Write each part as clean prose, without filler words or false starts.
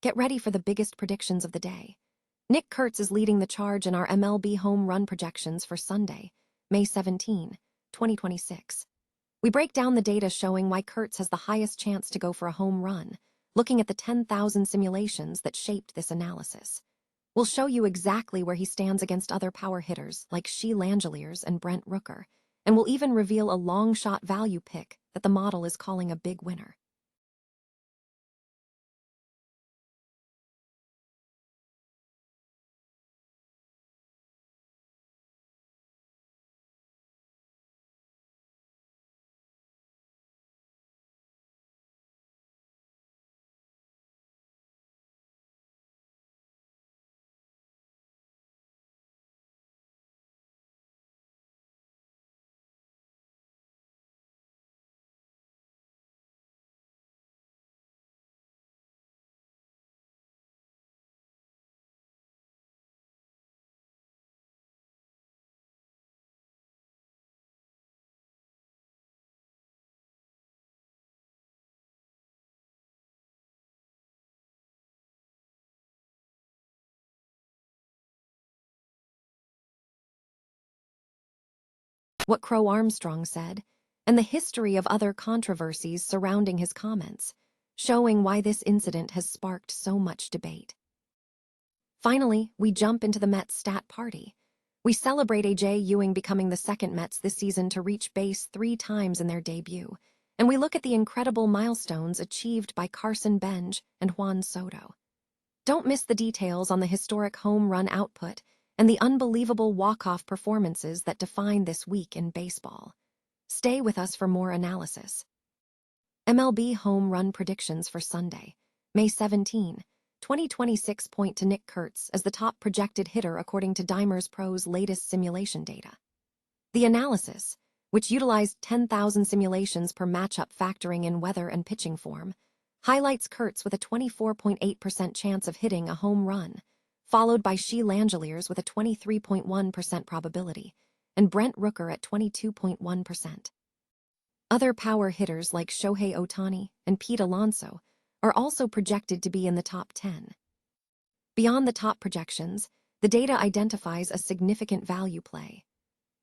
Get ready for the biggest predictions of the day. Nick Kurtz is leading the charge in our MLB home run projections for Sunday, May 17, 2026. We break down the data showing why Kurtz has the highest chance to go for a home run, looking at the 10,000 simulations that shaped this analysis. We'll show you exactly where he stands against other power hitters like Shea Langeliers and Brent Rooker, and we'll even reveal a long shot value pick that the model is calling a big winner. What Crow-Armstrong said, and the history of other controversies surrounding his comments, showing why this incident has sparked so much debate. Finally, we jump into the Mets stat party. We celebrate A.J. Ewing becoming the second Mets this season to reach base 3 times in their debut, and we look at the incredible milestones achieved by Carson Bench and Juan Soto. Don't miss the details on the historic home run output and the unbelievable walk-off performances that define this week in baseball. Stay with us for more analysis. MLB home run predictions for Sunday, May 17, 2026 point to Nick Kurtz as the top projected hitter according to Diamers Pro's latest simulation data. The analysis, which utilized 10,000 simulations per matchup factoring in weather and pitching form, highlights Kurtz with a 24.8% chance of hitting a home run, followed by Shea Langeliers with a 23.1% probability, and Brent Rooker at 22.1%. Other power hitters like Shohei Ohtani and Pete Alonso are also projected to be in the top 10. Beyond the top projections, the data identifies a significant value play.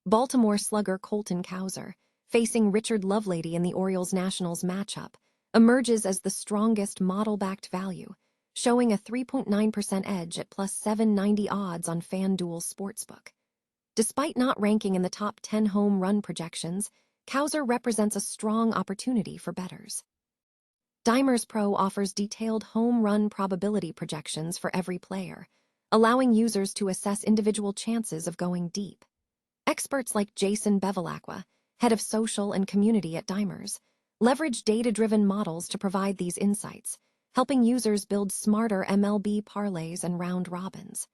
Baltimore slugger Colton Cowser, facing Richard Lovelady in the Orioles-Nationals matchup, emerges as the strongest model-backed value, showing a 3.9% edge at plus 790 odds on FanDuel Sportsbook. Despite not ranking in the top 10 home run projections, Cowser represents a strong opportunity for bettors. Diamers Pro offers detailed home run probability projections for every player, allowing users to assess individual chances of going deep. Experts like Jason Bevilacqua, head of social and community at Diamers, leverage data-driven models to provide these insights, helping users build smarter MLB parlays and round robins.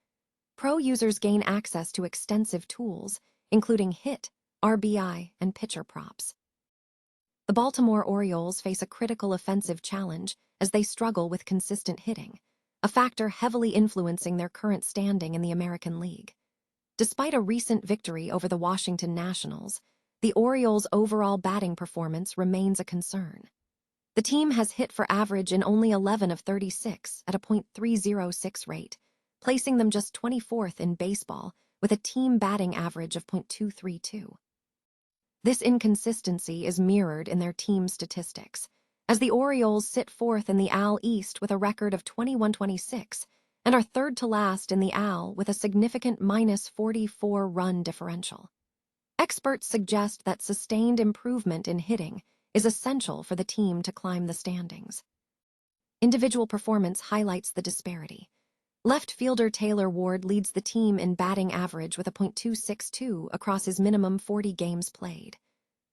Pro users gain access to extensive tools, including hit, RBI, and pitcher props. The Baltimore Orioles face a critical offensive challenge as they struggle with consistent hitting, a factor heavily influencing their current standing in the American League. Despite a recent victory over the Washington Nationals, the Orioles' overall batting performance remains a concern. The team has hit for average in only 11 of 36 at a .306 rate, placing them just 24th in baseball with a team batting average of .232. This inconsistency is mirrored in their team statistics, as the Orioles sit fourth in the AL East with a record of 21-26 and are third to last in the AL with a significant -44 run differential. Experts suggest that sustained improvement in hitting is essential for the team to climb the standings. Individual performance highlights the disparity. Left fielder Taylor Ward leads the team in batting average with a .262 across his minimum 40 games played.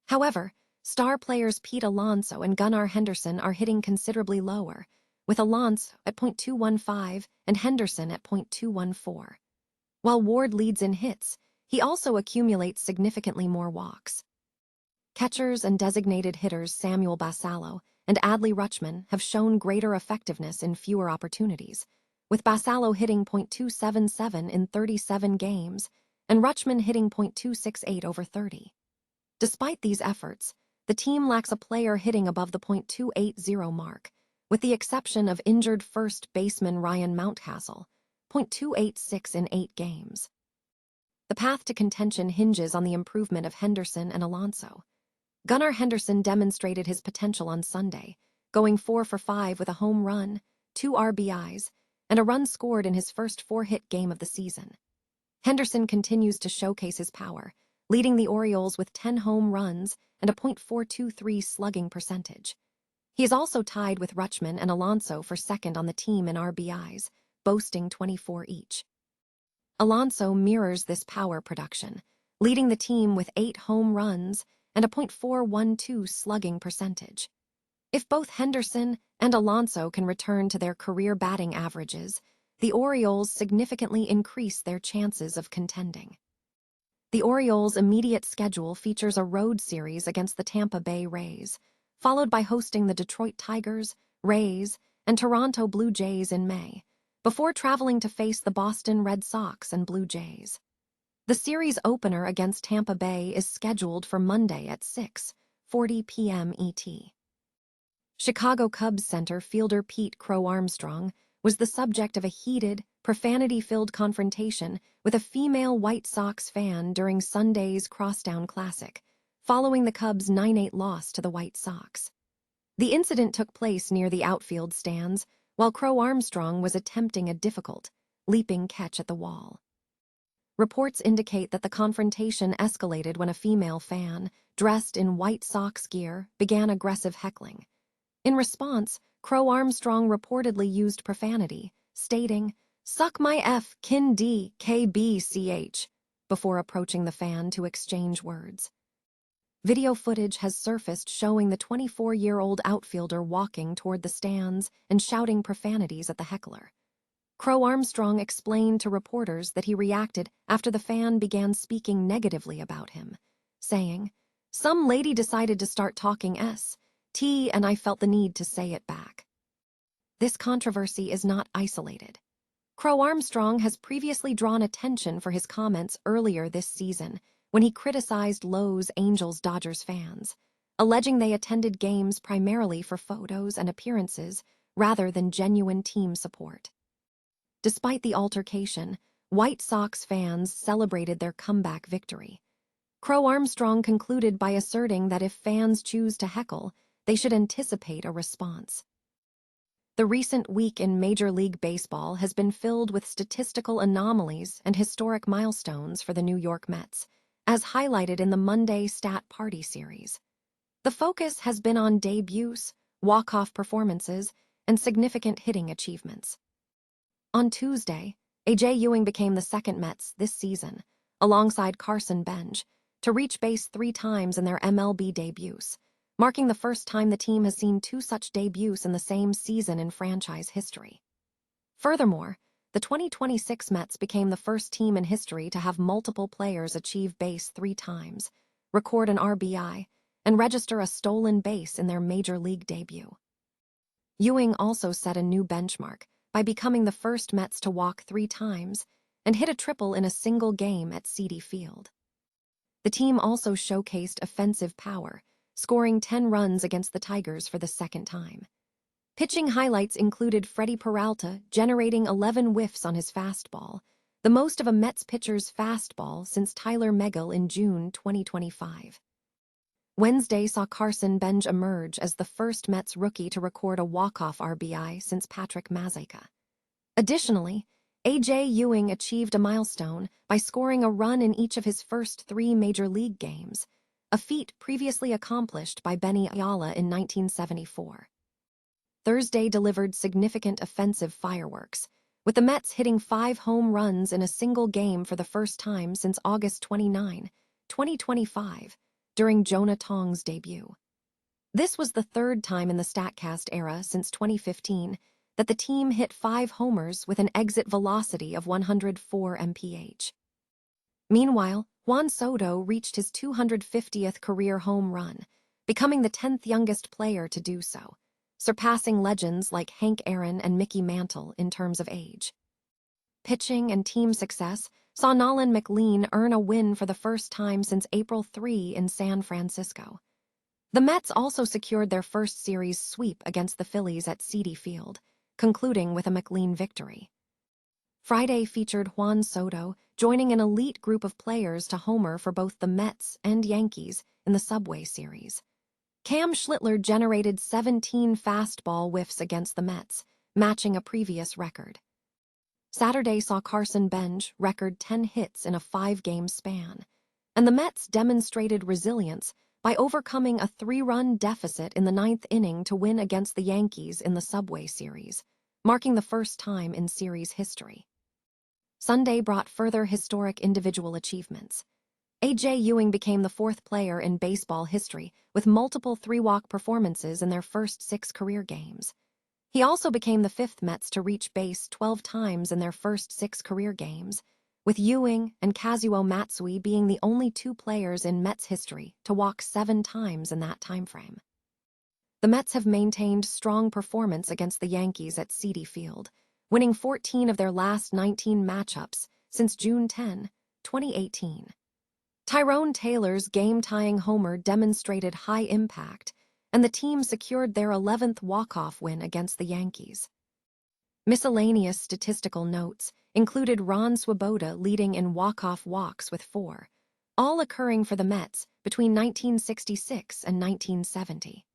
However, star players Pete Alonso and Gunnar Henderson are hitting considerably lower, with Alonso at .215 and Henderson at .214. While Ward leads in hits, he also accumulates significantly more walks. Catchers and designated hitters Samuel Basallo and Adley Rutschman have shown greater effectiveness in fewer opportunities, with Basallo hitting .277 in 37 games and Rutschman hitting .268 over 30. Despite these efforts, the team lacks a player hitting above the .280 mark, with the exception of injured first baseman Ryan Mountcastle, .286 in 8 games. The path to contention hinges on the improvement of Henderson and Alonso. Gunnar Henderson demonstrated his potential on Sunday, going 4 for 5 with a home run, 2 RBIs, and a run scored in his first 4-hit game of the season. Henderson continues to showcase his power, leading the Orioles with 10 home runs and a .423 slugging percentage. He is also tied with Rutschman and Alonso for second on the team in RBIs, boasting 24 each. Alonso mirrors this power production, leading the team with 8 home runs and a .412 slugging percentage. If both Henderson and Alonso can return to their career batting averages, the Orioles significantly increase their chances of contending. The Orioles' immediate schedule features a road series against the Tampa Bay Rays, followed by hosting the Detroit Tigers, Rays, and Toronto Blue Jays in May, before traveling to face the Boston Red Sox and Blue Jays. The series opener against Tampa Bay is scheduled for Monday at 6:40 p.m. ET. Chicago Cubs center fielder Pete Crow-Armstrong was the subject of a heated, profanity-filled confrontation with a female White Sox fan during Sunday's Crosstown Classic, following the Cubs' 9-8 loss to the White Sox. The incident took place near the outfield stands, while Crow-Armstrong was attempting a difficult, leaping catch at the wall. Reports indicate that the confrontation escalated when a female fan, dressed in White Sox gear, began aggressive heckling. In response, Crow-Armstrong reportedly used profanity, stating, "Suck my F, kin D, KBCH," before approaching the fan to exchange words. Video footage has surfaced showing the 24-year-old outfielder walking toward the stands and shouting profanities at the heckler. Crow-Armstrong explained to reporters that he reacted after the fan began speaking negatively about him, saying, "Some lady decided to start talking S.T. and I felt the need to say it back." This controversy is not isolated. Crow-Armstrong has previously drawn attention for his comments earlier this season when he criticized Lowe's Angels-Dodgers fans, alleging they attended games primarily for photos and appearances rather than genuine team support. Despite the altercation, White Sox fans celebrated their comeback victory. Crow-Armstrong concluded by asserting that if fans choose to heckle, they should anticipate a response. The recent week in Major League Baseball has been filled with statistical anomalies and historic milestones for the New York Mets, as highlighted in the Monday Stat Party series. The focus has been on debuts, walk-off performances, and significant hitting achievements. On Tuesday, A.J. Ewing became the second Mets this season, alongside Carson Bench, to reach base 3 times in their MLB debuts, marking the first time the team has seen 2 such debuts in the same season in franchise history. Furthermore, the 2026 Mets became the first team in history to have multiple players achieve base 3 times, record an RBI, and register a stolen base in their major league debut. Ewing also set a new benchmark by becoming the first Mets to walk 3 times and hit a triple in a single game at Citi Field. The team also showcased offensive power, scoring 10 runs against the Tigers for the second time. Pitching highlights included Freddie Peralta generating 11 whiffs on his fastball, the most of a Mets pitcher's fastball since Tyler Megill in June 2025. Wednesday saw Carson Bench emerge as the first Mets rookie to record a walk-off RBI since Patrick Mazeika. Additionally, A.J. Ewing achieved a milestone by scoring a run in each of his first 3 major league games, a feat previously accomplished by Benny Ayala in 1974. Thursday delivered significant offensive fireworks, with the Mets hitting 5 home runs in a single game for the first time since August 29, 2025, during Jonah Tong's debut. This was the 3rd time in the StatCast era since 2015 that the team hit 5 homers with an exit velocity of 104 mph. Meanwhile, Juan Soto reached his 250th career home run, becoming the 10th youngest player to do so, surpassing legends like Hank Aaron and Mickey Mantle in terms of age. Pitching and team success saw Nolan McLean earn a win for the first time since April 3 in San Francisco. The Mets also secured their first series sweep against the Phillies at Citi Field, concluding with a McLean victory. Friday featured Juan Soto joining an elite group of players to homer for both the Mets and Yankees in the Subway Series. Cam Schlittler generated 17 fastball whiffs against the Mets, matching a previous record. Saturday saw Carson Bench record 10 hits in a 5-game span, and the Mets demonstrated resilience by overcoming a 3-run deficit in the 9th inning to win against the Yankees in the Subway Series, marking the first time in series history. Sunday brought further historic individual achievements. A.J. Ewing became the 4th player in baseball history with multiple 3-walk performances in their first 6 career games. He also became the 5th Mets to reach base 12 times in their first 6 career games, with Ewing and Kazuo Matsui being the only 2 players in Mets history to walk 7 times in that timeframe. The Mets have maintained strong performance against the Yankees at Citi Field, winning 14 of their last 19 matchups since June 10, 2018. Tyrone Taylor's game-tying homer demonstrated high impact, and the team secured their 11th walk-off win against the Yankees. Miscellaneous statistical notes included Ron Swoboda leading in walk-off walks with 4, all occurring for the Mets between 1966 and 1970.